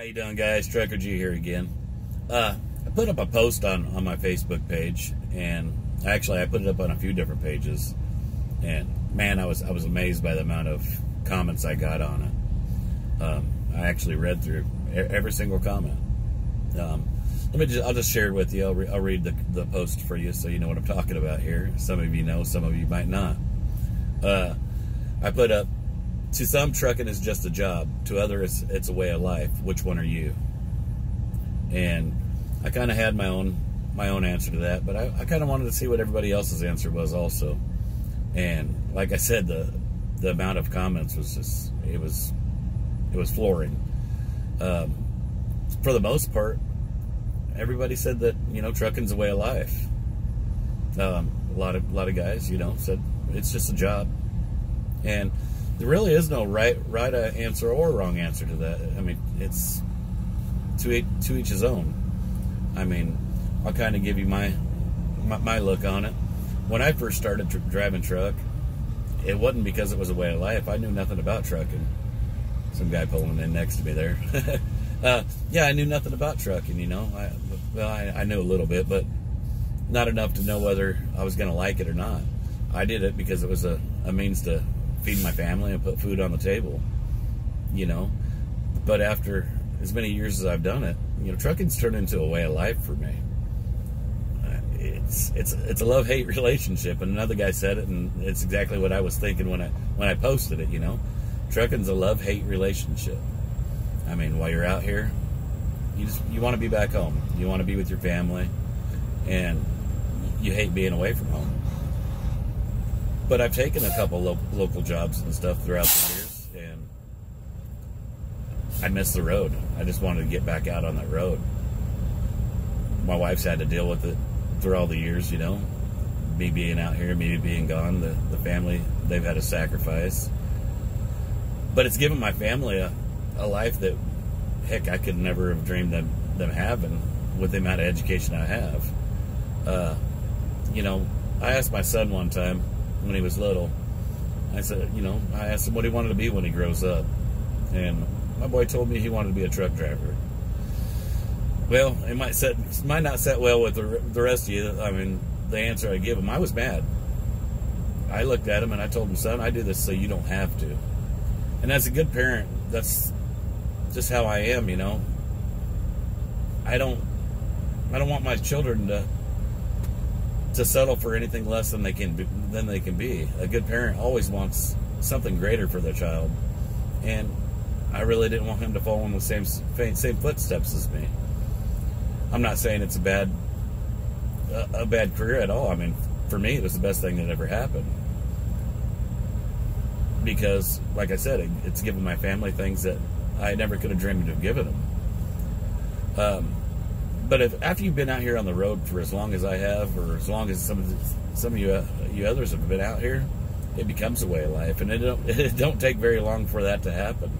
you doing, guys? Trucker G here again. I put up a post on my Facebook page, and actually I put it up on a few different pages, and man, I was amazed by the amount of comments I got on it. I actually read through every single comment. I'll just share it with you. I'll read the post for you so you know what I'm talking about here. Some of you know, some of you might not. I put up, to some, trucking is just a job. To others, it's a way of life. Which one are you? And I kind of had my own answer to that, but I kind of wanted to see what everybody else's answer was also. And like I said, the amount of comments was just, it was flooring. For the most part, everybody said that, you know, trucking's a way of life. A lot of guys, you know, said it's just a job. And there really is no right answer or wrong answer to that. I mean, it's to each his own. I mean, I'll kind of give you my look on it. When I first started driving truck, it wasn't because it was a way of life. I knew nothing about trucking. Some guy pulling in next to me there. Yeah, I knew nothing about trucking, you know. I knew a little bit, but not enough to know whether I was going to like it or not. I did it because it was a means to feed my family and put food on the table, you know. But after as many years as I've done it, you know, trucking's turned into a way of life for me. It's a love-hate relationship, and another guy said it, and it's exactly what I was thinking when I posted it, you know. Trucking's a love-hate relationship. I mean, while you're out here, you want to be back home. You want to be with your family, and you hate being away from home. But I've taken a couple local jobs and stuff throughout the years, and I miss the road. I just wanted to get back out on that road. My wife's had to deal with it through all the years, you know. Me being out here, me being gone, the family, they've had to sacrifice. But it's given my family a life that, heck, I could never have dreamed them having with the amount of education I have. You know, I asked my son one time when he was little, I said, you know, I asked him what he wanted to be when he grows up. And my boy told me he wanted to be a truck driver. Well, it might not set well with the rest of you. I mean, the answer I give him, I was mad. I looked at him and I told him, son, I do this so you don't have to. And as a good parent, that's just how I am, you know. I don't want my children to settle for anything less than they can be. A good parent always wants something greater for their child, and I really didn't want him to follow in the same footsteps as me. I'm not saying it's a bad career at all. I mean, for me, it was the best thing that ever happened, because, like I said, it's given my family things that I never could have dreamed of giving them. But after you've been out here on the road for as long as I have, or as long as some of you others have been out here, it becomes a way of life, and it don't take very long for that to happen.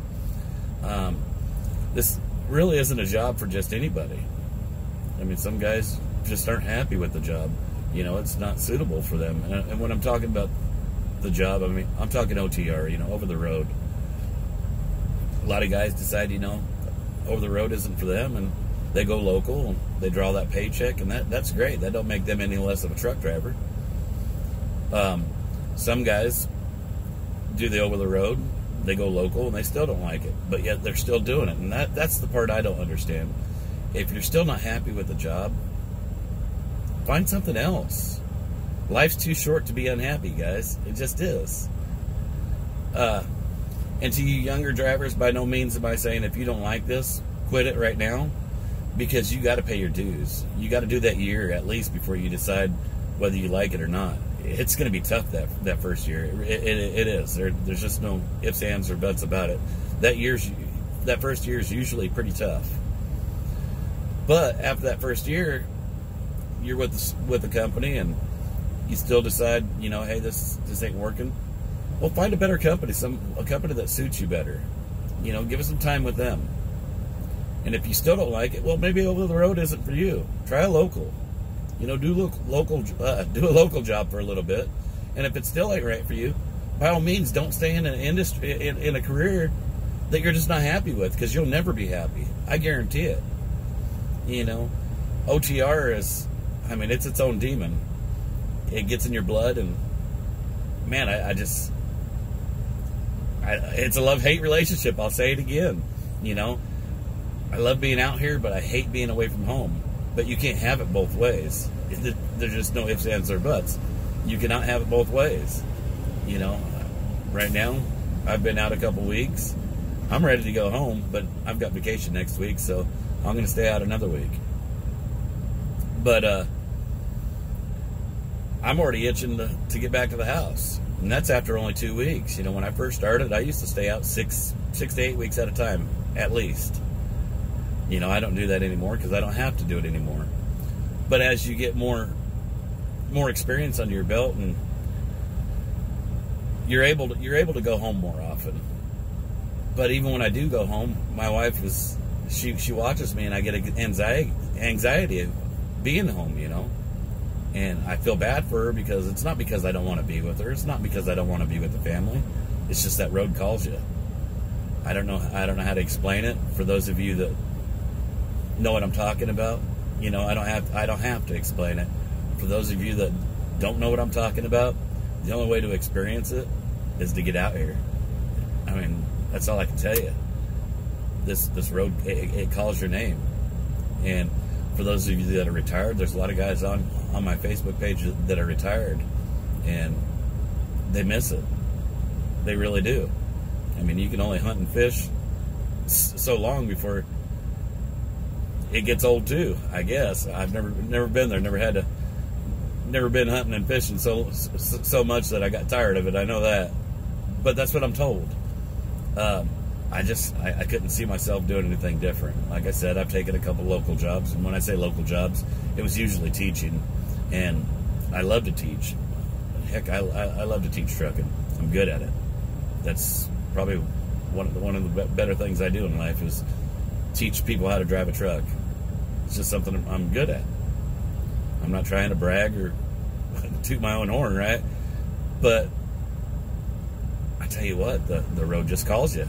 This really isn't a job for just anybody. I mean, some guys just aren't happy with the job. You know, it's not suitable for them. And when I'm talking about the job, I mean, I'm talking OTR, you know, over the road. A lot of guys decide, you know, over the road isn't for them, and they go local, and they draw that paycheck, and that's great. That don't make them any less of a truck driver. Some guys do the over the road, they go local, and they still don't like it, but yet they're still doing it, and that's the part I don't understand. If you're still not happy with the job, find something else. Life's too short to be unhappy, guys. It just is. And to you younger drivers, by no means am I saying if you don't like this, quit it right now, because you got to pay your dues. You got to do that year at least before you decide whether you like it or not. It's going to be tough that first year. It is. There's just no ifs, ands, or buts about it. That first year is usually pretty tough. But after that first year, you're with the company, and you still decide, you know, hey, this ain't working. Well, find a better company, a company that suits you better. You know, give it some time with them. And if you still don't like it, well, maybe over the road isn't for you. Try a local. You know, do a local job for a little bit. And if it still ain't right for you, by all means, don't stay in an industry, in a career that you're just not happy with, because you'll never be happy. I guarantee it. You know, OTR is, I mean, it's its own demon. It gets in your blood, and man, it's a love-hate relationship. I'll say it again. You know, I love being out here, but I hate being away from home. But you can't have it both ways. There's just no ifs, ands, or buts. You cannot have it both ways. You know, right now, I've been out a couple weeks. I'm ready to go home, but I've got vacation next week, so I'm going to stay out another week. But I'm already itching to get back to the house. And that's after only 2 weeks. You know, when I first started, I used to stay out six to 8 weeks at a time, at least. You know, I don't do that anymore because I don't have to do it anymore. But as you get more experience under your belt, and you're able to go home more often. But even when I do go home, my wife she watches me, and I get anxiety of being home, you know. And I feel bad for her, because it's not because I don't want to be with her. It's not because I don't want to be with the family. It's just that road calls you. I don't know how to explain it. For those of you that know what I'm talking about, you know, I don't have to explain it. For those of you that don't know what I'm talking about, the only way to experience it is to get out here. I mean, that's all I can tell you. This road, it calls your name. And for those of you that are retired, there's a lot of guys on my Facebook page that are retired, and they miss it. They really do. I mean, you can only hunt and fish so long before it gets old too, I guess. I've never been there, never been hunting and fishing so much that I got tired of it. I know that, but that's what I'm told. I couldn't see myself doing anything different. Like I said, I've taken a couple local jobs, and when I say local jobs, it was usually teaching, and I love to teach. Heck, I love to teach trucking. I'm good at it. That's probably one of the better things I do in life, is teach people how to drive a truck. It's just something I'm good at. I'm not trying to brag or toot my own horn, right? But I tell you what, the road just calls you.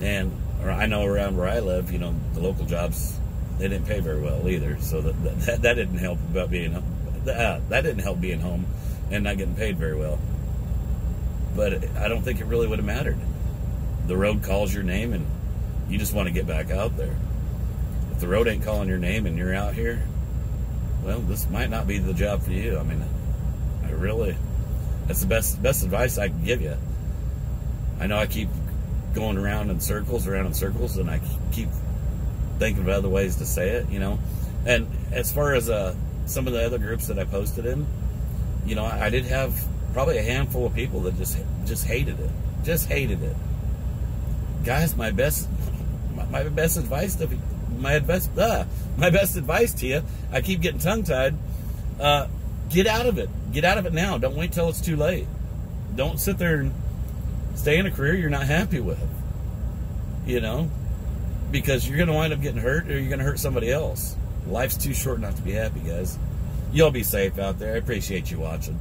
And I know around where I live, you know, the local jobs, they didn't pay very well either. So that didn't help about being that didn't help being home and not getting paid very well. But I don't think it really would have mattered. The road calls your name, and you just want to get back out there. If the road ain't calling your name and you're out here, well, this might not be the job for you. I mean, that's the best advice I can give you. I know I keep going around in circles, and I keep thinking of other ways to say it, you know. And as far as some of the other groups that I posted in, you know, I did have probably a handful of people that just hated it. Just hated it. Guys, my best advice to you, I keep getting tongue-tied, get out of it. Get out of it now. Don't wait till it's too late. Don't sit there and stay in a career you're not happy with, you know, because you're going to wind up getting hurt, or you're going to hurt somebody else. Life's too short not to be happy, guys. You'll be safe out there. I appreciate you watching.